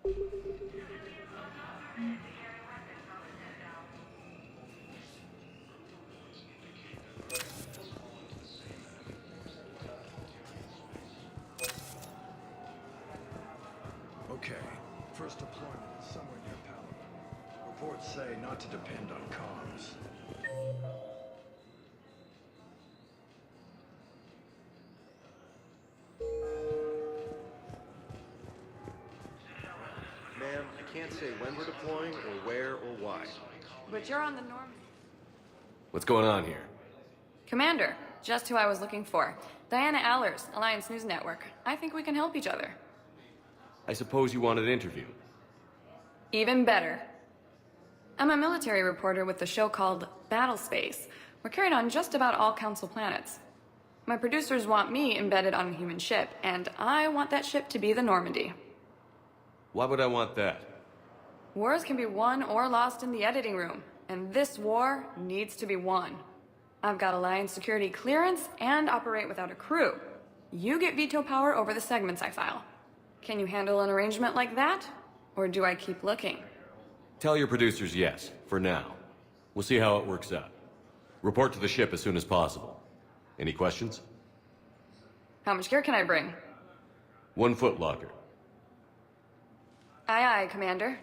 Okay, first deployment is somewhere near Paladin. Reports say not to depend on comms. Ma'am, I can't say when we're deploying or where or why. But you're on the Norm. What's going on here? Commander, just who I was looking for. Diana Allers, Alliance News Network. I think we can help each other. I suppose you want an interview. Even better. I'm a military reporter with the show called Battle Space. We're carried on just about all Council planets. My producers want me embedded on a human ship, and I want that ship to be the Normandy. Why would I want that? Wars can be won or lost in the editing room, and this war needs to be won. I've got Alliance security clearance and operate without a crew. You get veto power over the segments I file. Can you handle an arrangement like that? Or do I keep looking? Tell your producers yes, for now. We'll see how it works out. Report to the ship as soon as possible. Any questions? How much gear can I bring? 1 foot locker. Aye, aye, Commander.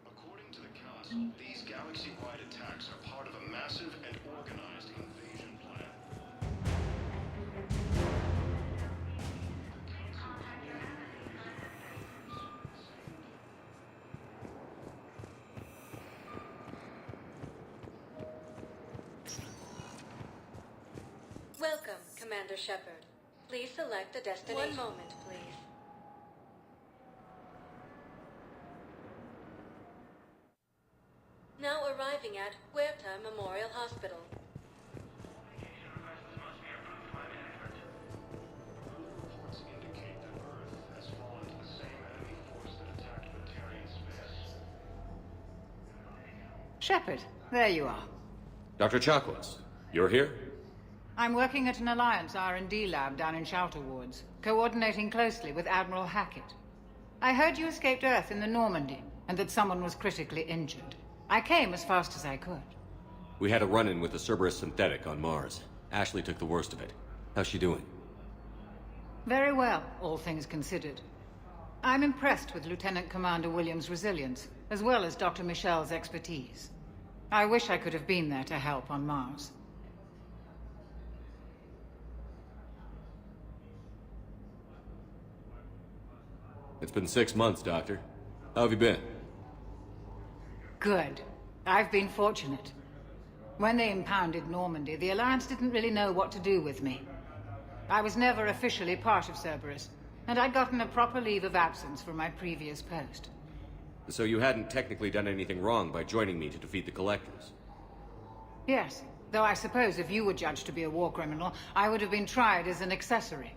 According to the cast, these galaxy-wide attacks are part of a massive and organized invasion plan. Welcome, Commander Shepard. Please select a destination. One moment, please. Now arriving at Huerta Memorial Hospital. Reports indicate that Earth has fallen to the same enemy force that attacked Batarian space. Shepard, there you are. Dr. Chakwas, you're here? I'm working at an Alliance R&D lab down in Shelter Woods, coordinating closely with Admiral Hackett. I heard you escaped Earth in the Normandy, and that someone was critically injured. I came as fast as I could. We had a run-in with the Cerberus synthetic on Mars. Ashley took the worst of it. How's she doing? Very well, all things considered. I'm impressed with Lieutenant Commander Williams' resilience, as well as Dr. Michel's expertise. I wish I could have been there to help on Mars. It's been 6 months, Doctor. How have you been? Good. I've been fortunate. When they impounded Normandy, the Alliance didn't really know what to do with me. I was never officially part of Cerberus, and I'd gotten a proper leave of absence from my previous post. So you hadn't technically done anything wrong by joining me to defeat the Collectors? Yes, though I suppose if you were judged to be a war criminal, I would have been tried as an accessory.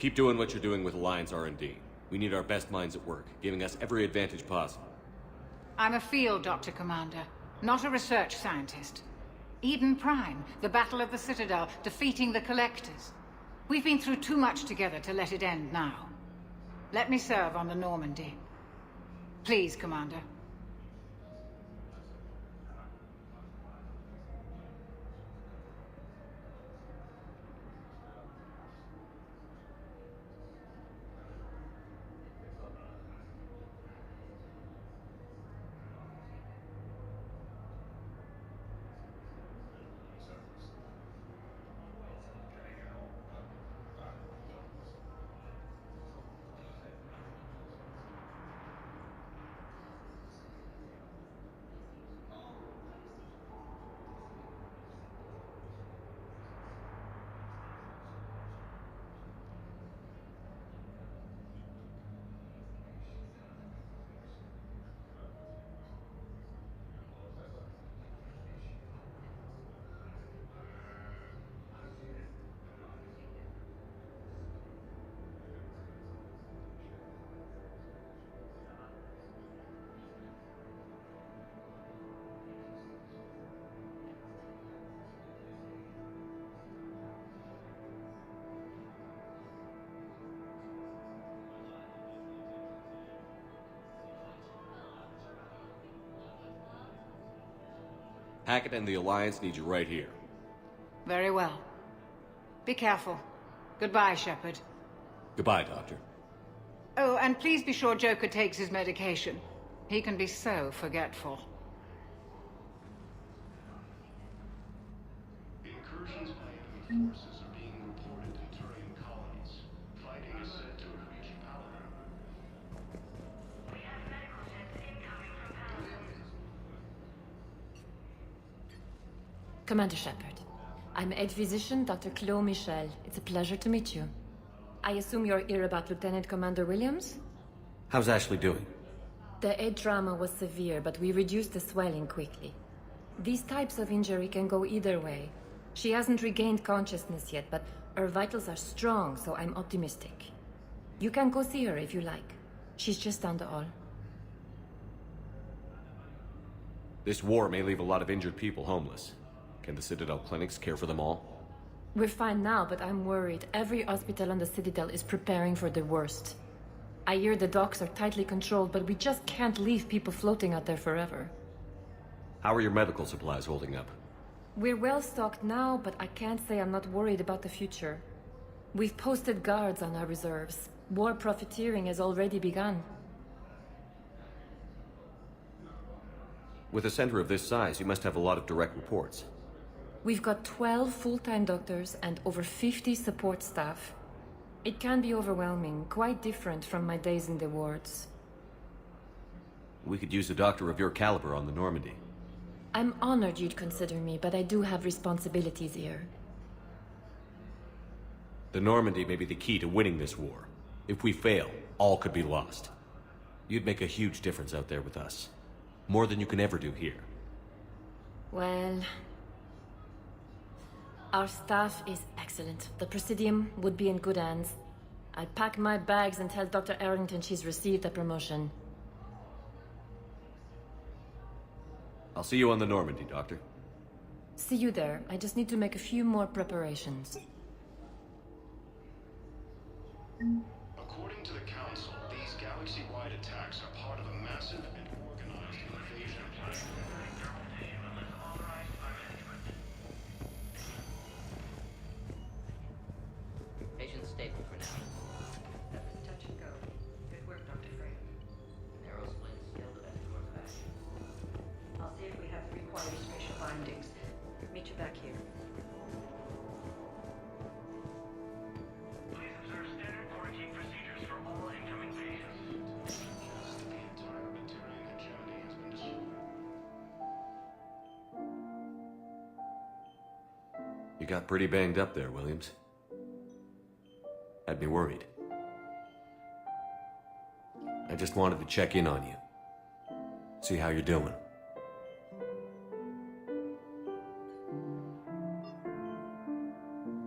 Keep doing what you're doing with Alliance R&D. We need our best minds at work, giving us every advantage possible. I'm a field doctor, Commander, not a research scientist. Eden Prime, the Battle of the Citadel, defeating the Collectors. We've been through too much together to let it end now. Let me serve on the Normandy. Please, Commander. Hackett and the Alliance need you right here. Very well. Be careful. Goodbye, Shepard. Goodbye, Doctor. Oh, and please be sure Joker takes his medication. He can be so forgetful. Incursions by enemy forces are being reported in Turian colonies. Fighting is said to have reached power. Commander Shepard. I'm Head Physician Dr. Claude Michel. It's a pleasure to meet you. I assume you're here about Lieutenant Commander Williams? How's Ashley doing? The head trauma was severe, but we reduced the swelling quickly. These types of injury can go either way. She hasn't regained consciousness yet, but her vitals are strong, so I'm optimistic. You can go see her if you like. She's just down the hall. This war may leave a lot of injured people homeless. Can the Citadel clinics care for them all? We're fine now, but I'm worried. Every hospital on the Citadel is preparing for the worst. I hear the docks are tightly controlled, but we just can't leave people floating out there forever. How are your medical supplies holding up? We're well stocked now, but I can't say I'm not worried about the future. We've posted guards on our reserves. War profiteering has already begun. With a center of this size, you must have a lot of direct reports. We've got 12 full-time doctors and over 50 support staff. It can be overwhelming, quite different from my days in the wards. We could use a doctor of your caliber on the Normandy. I'm honored you'd consider me, but I do have responsibilities here. The Normandy may be the key to winning this war. If we fail, all could be lost. You'd make a huge difference out there with us. More than you can ever do here. Well... Our staff is excellent. The Presidium would be in good hands. I'll pack my bags and tell Dr. Arrington she's received a promotion. I'll see you on the Normandy, Doctor. See you there. I just need to make a few more preparations. According to the Council, these galaxy-wide attacks are part of a massive and organized invasion plan. Patient stable for now. That was touch and go. Good work, Dr. Frey. Narrow split still the best course of action. I'll see if we have the required spatial bindings. Meet you back here. Please observe standard quarantine procedures for all incoming patients. The entire Batarian hegemony has been destroyed. You got pretty banged up there, Williams. Had me worried. I just wanted to check in on you. See how you're doing.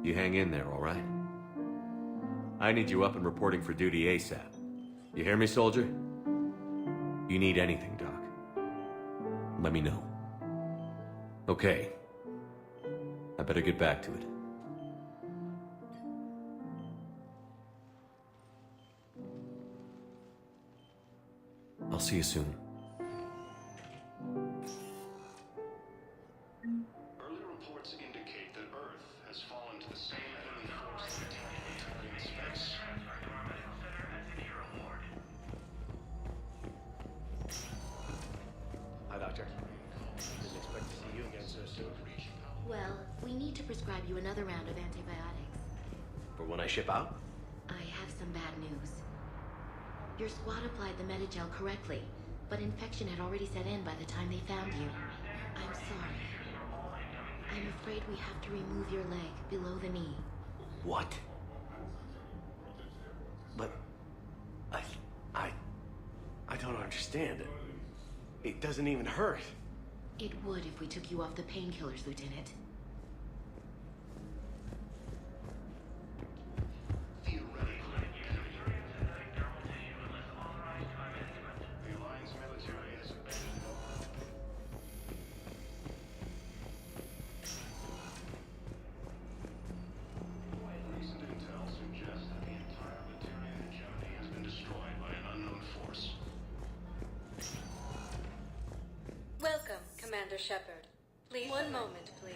You hang in there, all right? I need you up and reporting for duty ASAP. You hear me, soldier? You need anything, Doc. Let me know. Okay. I better get back to it. I'll see you soon. Early reports indicate that Earth has fallen to the same enemy force that attacked Batarian space. Hi, Doctor. Didn't expect to see you again so soon. Well, we need to prescribe you another round of antibiotics. For when I ship out? I have some bad news. Your squad applied the Medigel correctly, but infection had already set in by the time they found you. I'm sorry. I'm afraid we have to remove your leg below the knee. What? But... I don't understand. It doesn't even hurt. It would if we took you off the painkillers, Lieutenant. Theoretically, the Alliance military has abandoned recent intel suggests that the entire Batarian hegemony has been destroyed by an unknown force. Welcome, Commander Shepard. Please. One moment, please.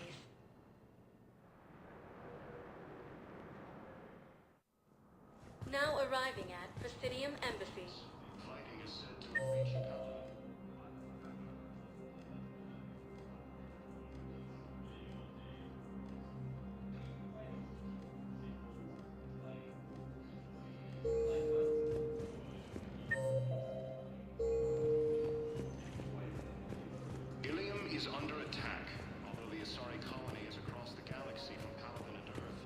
Now arriving at Presidium Embassy. Fighting is said to have reached out. Ilium is under attack. Although the Asari colony is across the galaxy from Paladin and Earth,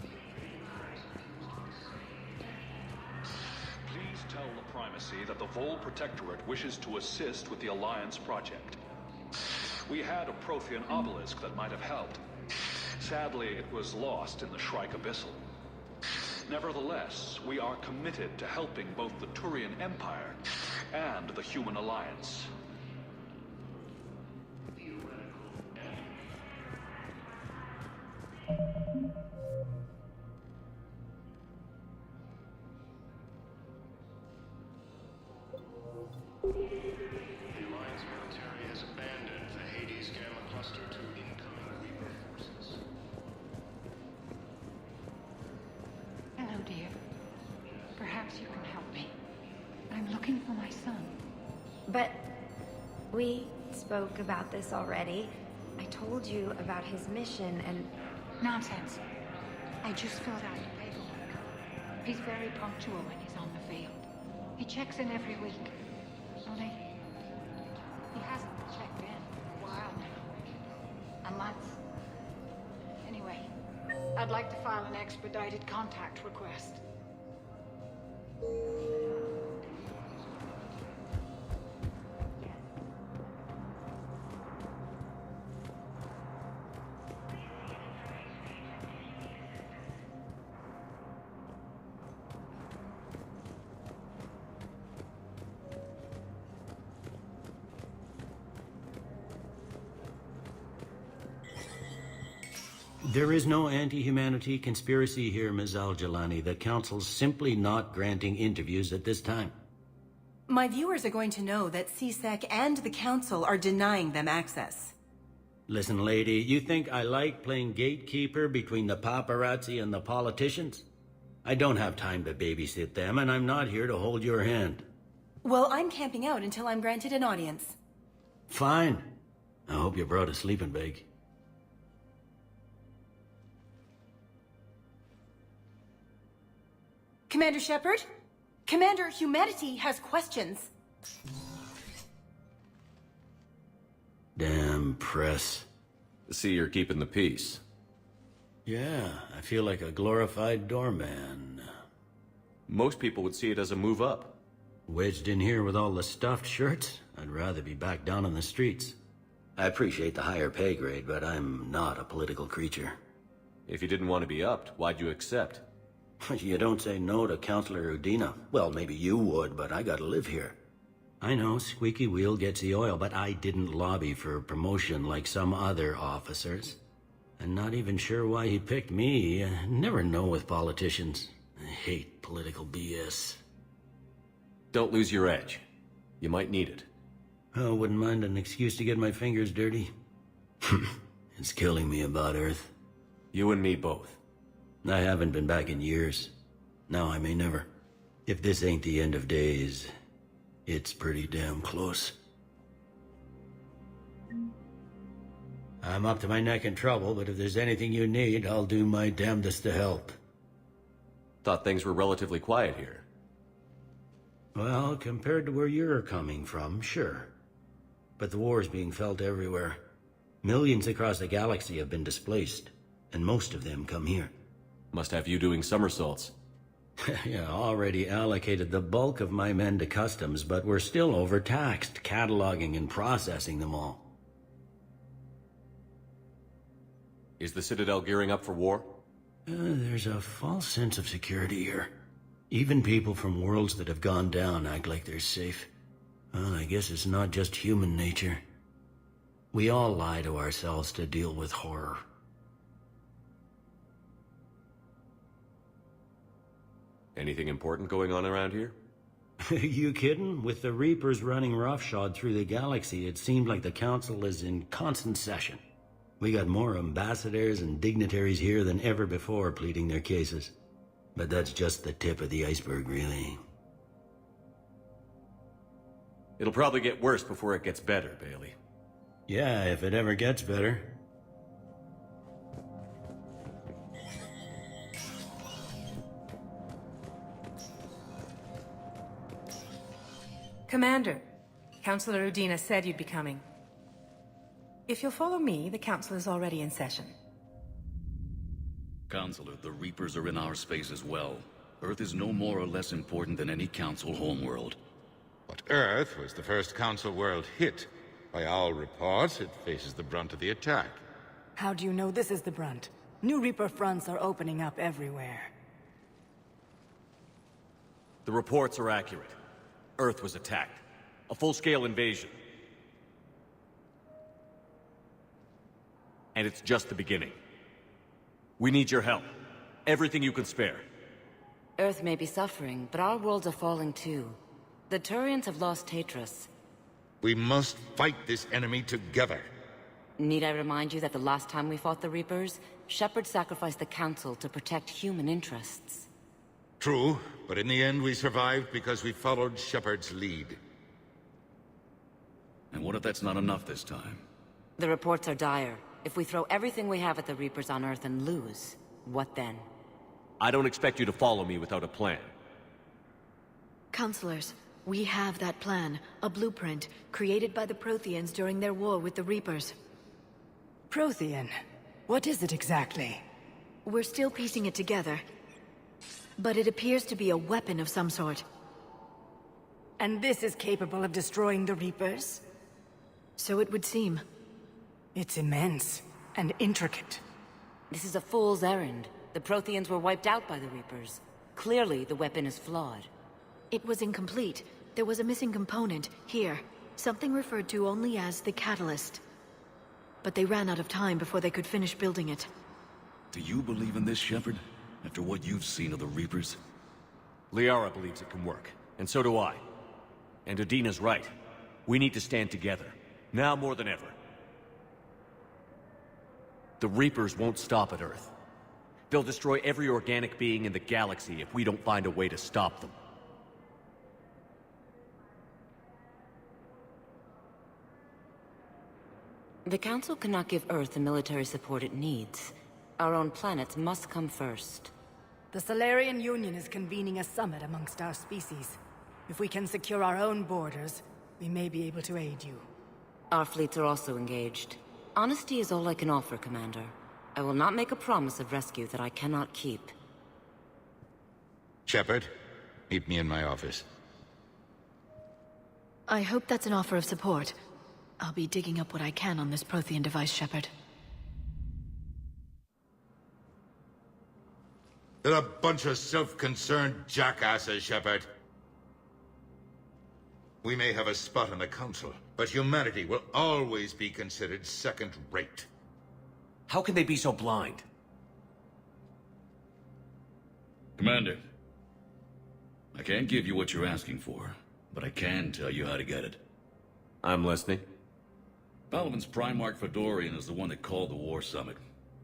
the invading force appears to be Please tell the Primacy that the Vol Protectorate wishes to assist with the Alliance project. We had a Prothean obelisk that might have helped. Sadly, it was lost in the Shrike Abyssal. Nevertheless, we are committed to helping both the Turian Empire and the Human Alliance. The Alliance military has abandoned the Hades Gamma Cluster to incoming Reaper forces. Hello, dear. Perhaps you can help me. I'm looking for my son. But we spoke about this already. I told you about his mission and... Nonsense. I just filled out the paperwork. He's very punctual when he's on the field. He checks in every week. Only, he hasn't checked in for a while now. A month. Anyway, I'd like to file an expedited contact request. There is no anti-humanity conspiracy here, Ms. Al-Jalani. The Council's simply not granting interviews at this time. My viewers are going to know that CSEC and the Council are denying them access. Listen, lady, you think I like playing gatekeeper between the paparazzi and the politicians? I don't have time to babysit them, and I'm not here to hold your hand. Well, I'm camping out until I'm granted an audience. Fine. I hope you brought a sleeping bag. Commander Shepard? Commander Humanity has questions. Damn press. See, you're keeping the peace. Yeah, I feel like a glorified doorman. Most people would see it as a move up. Wedged in here with all the stuffed shirts? I'd rather be back down on the streets. I appreciate the higher pay grade, but I'm not a political creature. If you didn't want to be upped, why'd you accept? You don't say no to Counselor Udina. Well, maybe you would, but I gotta live here. I know, squeaky wheel gets the oil, but I didn't lobby for promotion like some other officers. I'm not even sure why he picked me. I never know with politicians. I hate political BS. Don't lose your edge. You might need it. Oh, wouldn't mind an excuse to get my fingers dirty. It's killing me about Earth. You and me both. I haven't been back in years. Now I may never. If this ain't the end of days, it's pretty damn close. I'm up to my neck in trouble, but if there's anything you need, I'll do my damnedest to help. Thought things were relatively quiet here. Well, compared to where you're coming from, sure. But the war's being felt everywhere. Millions across the galaxy have been displaced, and most of them come here. Must have you doing somersaults. Yeah, already allocated the bulk of my men to customs, but we're still overtaxed, cataloging and processing them all. Is the Citadel gearing up for war? There's a false sense of security here. Even people from worlds that have gone down act like they're safe. Well, I guess it's not just human nature. We all lie to ourselves to deal with horror. Anything important going on around here? You kidding? With the Reapers running roughshod through the galaxy, it seemed like the Council is in constant session. We got more ambassadors and dignitaries here than ever before pleading their cases. But that's just the tip of the iceberg, really. It'll probably get worse before it gets better, Bailey. Yeah, if it ever gets better. Commander, Councilor Udina said you'd be coming. If you'll follow me, the Council is already in session. Counselor, the Reapers are in our space as well. Earth is no more or less important than any Council homeworld. But Earth was the first Council world hit. By all reports, it faces the brunt of the attack. How do you know this is the brunt? New Reaper fronts are opening up everywhere. The reports are accurate. Earth was attacked. A full-scale invasion. And it's just the beginning. We need your help. Everything you can spare. Earth may be suffering, but our worlds are falling too. The Turians have lost Tatris. We must fight this enemy together. Need I remind you that the last time we fought the Reapers, Shepard sacrificed the Council to protect human interests? True, but in the end we survived because we followed Shepard's lead. And what if that's not enough this time? The reports are dire. If we throw everything we have at the Reapers on Earth and lose, what then? I don't expect you to follow me without a plan. Counselors, we have that plan, a blueprint, created by the Protheans during their war with the Reapers. Prothean? What is it exactly? We're still piecing it together, but it appears to be a weapon of some sort. And this is capable of destroying the Reapers? So it would seem. It's immense and intricate. This is a fool's errand. The Protheans were wiped out by the Reapers. Clearly, the weapon is flawed. It was incomplete. There was a missing component, here. Something referred to only as the catalyst. But they ran out of time before they could finish building it. Do you believe in this, Shepard? After what you've seen of the Reapers? Liara believes it can work, and so do I. And Udina's right. We need to stand together, now more than ever. The Reapers won't stop at Earth. They'll destroy every organic being in the galaxy if we don't find a way to stop them. The Council cannot give Earth the military support it needs. Our own planets must come first. The Solarian Union is convening a summit amongst our species. If we can secure our own borders, we may be able to aid you. Our fleets are also engaged. Honesty is all I can offer, Commander. I will not make a promise of rescue that I cannot keep. Shepard, meet me in my office. I hope that's an offer of support. I'll be digging up what I can on this Prothean device, Shepard. They're a bunch of self-concerned jackasses, Shepard. We may have a spot on the Council, but humanity will always be considered second-rate. How can they be so blind? Commander, I can't give you what you're asking for, but I can tell you how to get it. I'm listening. Palaven's Primarch Fedorian is the one that called the War Summit.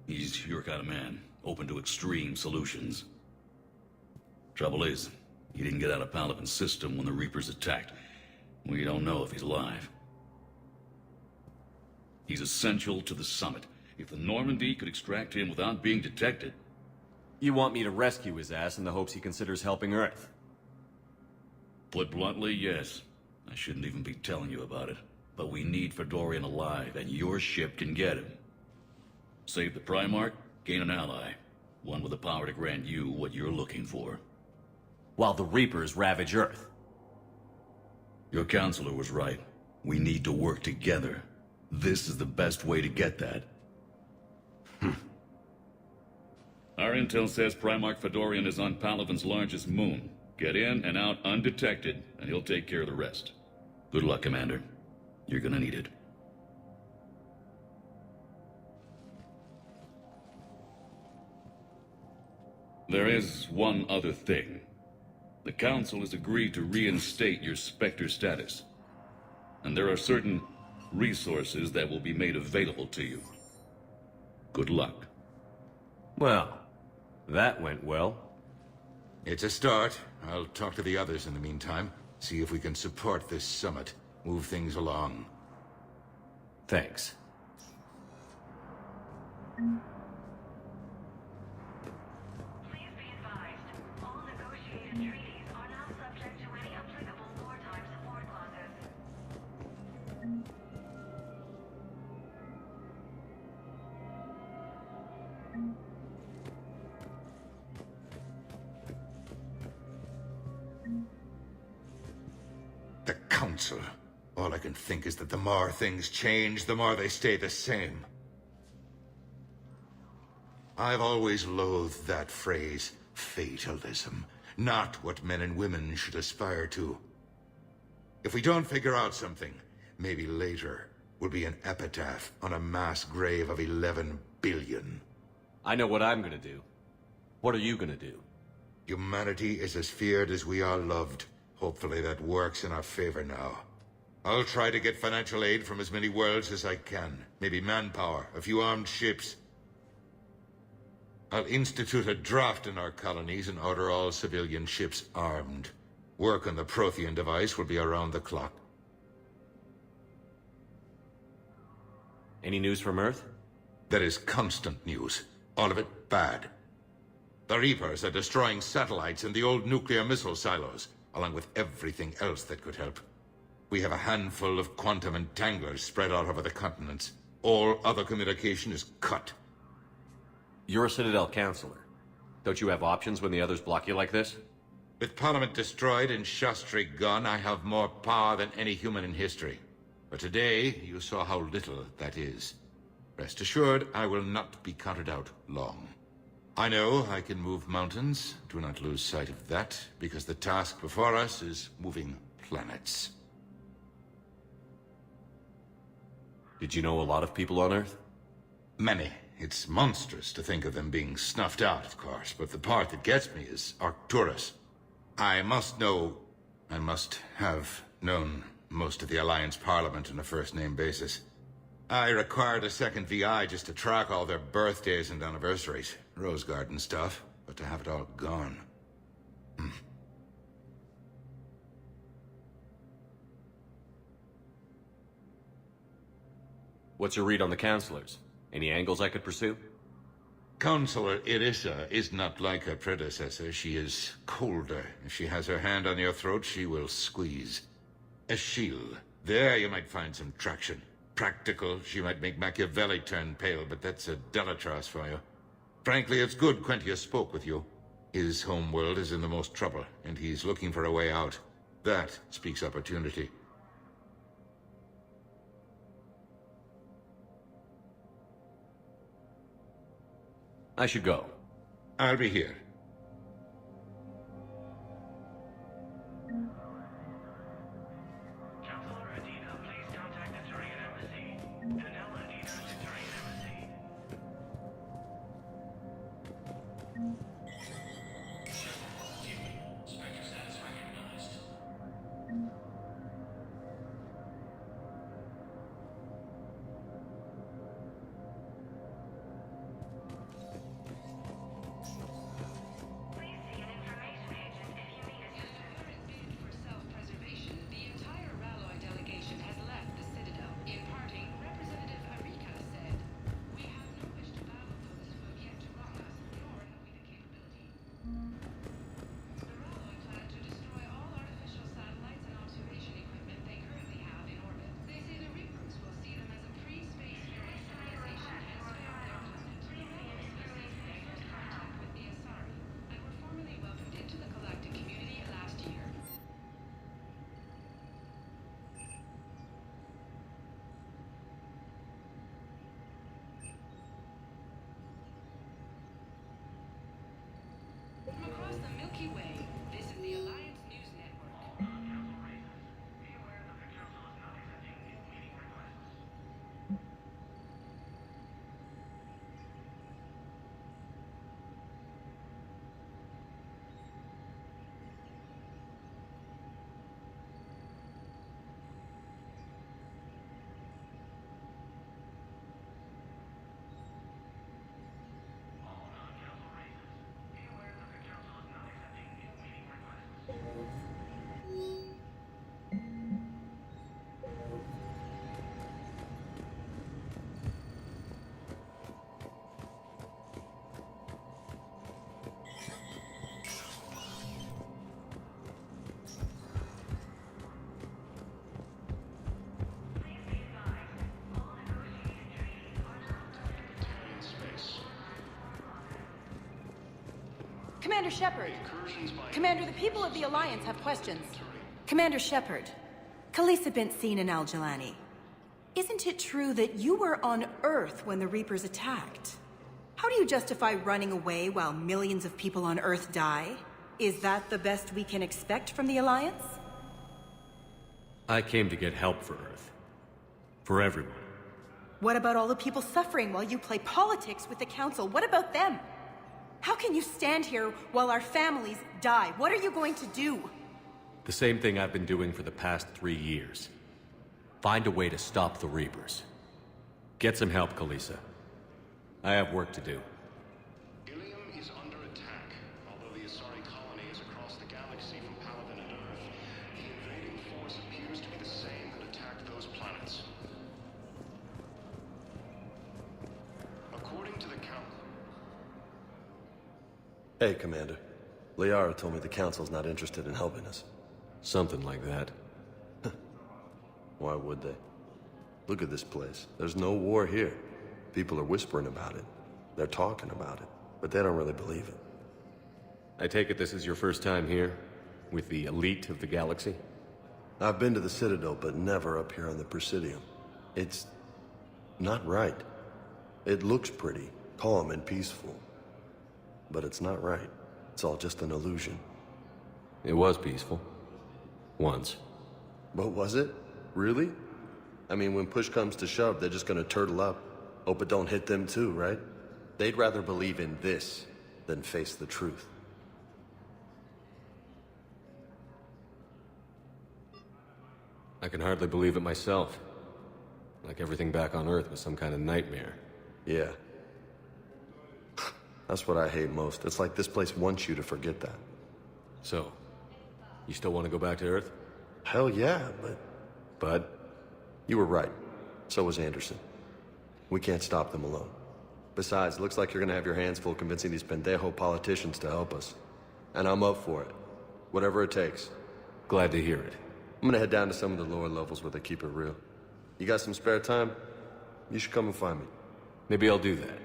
He's your kind of man, open to extreme solutions. Trouble is, he didn't get out of Palaven's system when the Reapers attacked. We don't know if he's alive. He's essential to the summit. If the Normandy could extract him without being detected... You want me to rescue his ass in the hopes he considers helping Earth? Put bluntly, yes. I shouldn't even be telling you about it. But we need Fedorian alive, and your ship can get him. Save the Primarch, gain an ally. One with the power to grant you what you're looking for. While the Reapers ravage Earth. Your counselor was right. We need to work together. This is the best way to get that. Our intel says Primarch Fedorian is on Palaven's largest moon. Get in and out undetected, and he'll take care of the rest. Good luck, Commander. You're gonna need it. There is one other thing. The Council has agreed to reinstate your Spectre status. And there are certain resources that will be made available to you. Good luck. Well, that went well. It's a start. I'll talk to the others in the meantime. See if we can support this summit. Move things along. Thanks. The Council. All I can think is that the more things change, the more they stay the same. I've always loathed that phrase, fatalism. Not what men and women should aspire to. If we don't figure out something, maybe later will be an epitaph on a mass grave of 11 billion. I know what I'm gonna do. What are you gonna do? Humanity is as feared as we are loved. Hopefully that works in our favor now. I'll try to get financial aid from as many worlds as I can. Maybe manpower, a few armed ships. I'll institute a draft in our colonies and order all civilian ships armed. Work on the Prothean device will be around the clock. Any news from Earth? There is constant news. All of it bad. The Reapers are destroying satellites and the old nuclear missile silos, along with everything else that could help. We have a handful of quantum entanglers spread out over the continents. All other communication is cut. You're a Citadel counselor. Don't you have options when the others block you like this? With Parliament destroyed and Shastri gone, I have more power than any human in history. But today, you saw how little that is. Rest assured, I will not be counted out long. I know I can move mountains. Do not lose sight of that, because the task before us is moving planets. Did you know a lot of people on Earth? Many. It's monstrous to think of them being snuffed out, of course, but the part that gets me is Arcturus. I must have known most of the Alliance Parliament on a first-name basis. I required a second VI just to track all their birthdays and anniversaries. Rose Garden stuff, but to have it all gone. What's your read on the counselors? Any angles I could pursue? Counselor Irissa is not like her predecessor. She is colder. If she has her hand on your throat, she will squeeze. Achille. There you might find some traction. Practical, she might make Machiavelli turn pale, but that's a Delatras for you. Frankly, it's good Quentius spoke with you. His home world is in the most trouble, and he's looking for a way out. That speaks opportunity. I should go. I'll be here. Commander Shepard. Commander, the people of the Alliance have questions. Commander Shepard, Khaleesa bint Sin and Al-Jalani. Isn't it true that you were on Earth when the Reapers attacked? How do you justify running away while millions of people on Earth die? Is that the best we can expect from the Alliance? I came to get help for Earth. For everyone. What about all the people suffering while you play politics with the Council? What about them? How can you stand here while our families die? What are you going to do? The same thing I've been doing for the past 3 years. Find a way to stop the Reapers. Get some help, Khaleesa. I have work to do. Ilium is under attack. Although the Asari colony is across the galaxy from Paladin and Earth, the invading force appears to be the same that attacked those planets. According to the Council... Hey, Commander. Liara told me the Council's not interested in helping us. Something like that. Why would they? Look at this place. There's no war here. People are whispering about it. They're talking about it. But they don't really believe it. I take it this is your first time here? With the elite of the galaxy? I've been to the Citadel, but never up here on the Presidium. It's... not right. It looks pretty, calm and peaceful. But it's not right. It's all just an illusion. It was peaceful. Once. But was it? Really? I mean, when push comes to shove, they're just gonna turtle up. Hope it don't hit them too, right? They'd rather believe in this than face the truth. I can hardly believe it myself. Like everything back on Earth was some kind of nightmare. Yeah. That's what I hate most. It's like this place wants you to forget that. So, you still want to go back to Earth? Hell yeah, but... You were right. So was Anderson. We can't stop them alone. Besides, looks like you're gonna have your hands full convincing these pendejo politicians to help us. And I'm up for it. Whatever it takes. Glad to hear it. I'm gonna head down to some of the lower levels where they keep it real. You got some spare time? You should come and find me. Maybe I'll do that.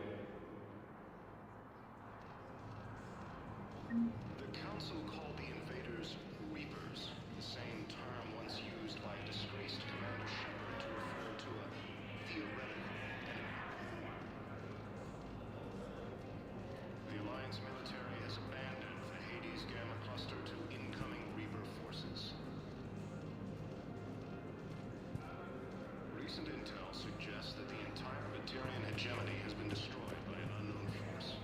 The Council called the invaders Reapers, the same term once used by a disgraced Commander Shepard to refer to a theoretical enemy. The Alliance military has abandoned the Hades Gamma cluster to incoming Reaper forces. Recent intel suggests that the entire Batarian hegemony has been destroyed by an unknown force.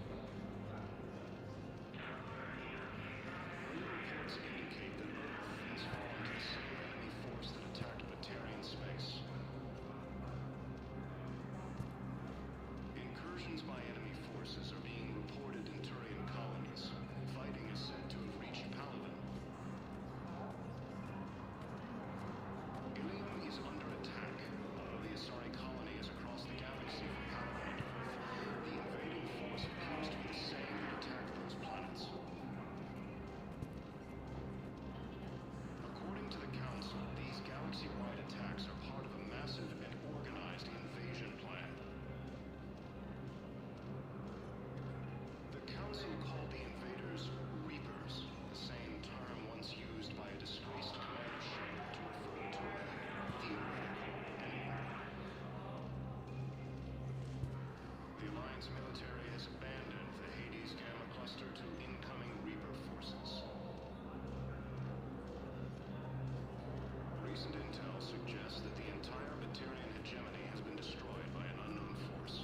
Early reports indicate that Earth has fallen to the same enemy force that attacked Batarian space. Incursions by enemy forces are being reported in Turian colonies. Fighting is said to have reached Paladin. Ilium is under attack. Although the Asari colony is across the galaxy from Paladin and Earth, the invading force appears to be the same that attacked those planets. According to the Council, these galaxy-wide attacks are part of a massive and organized invasion plan. The Council called the invaders Reapers, the same term once used by a disgraced Commander Shepard to refer to a theoretical enemy. The Alliance military has abandoned the Hades Gamma cluster to incoming Reaper forces. Recent intel suggests that the entire Batarian hegemony has been destroyed by an unknown force.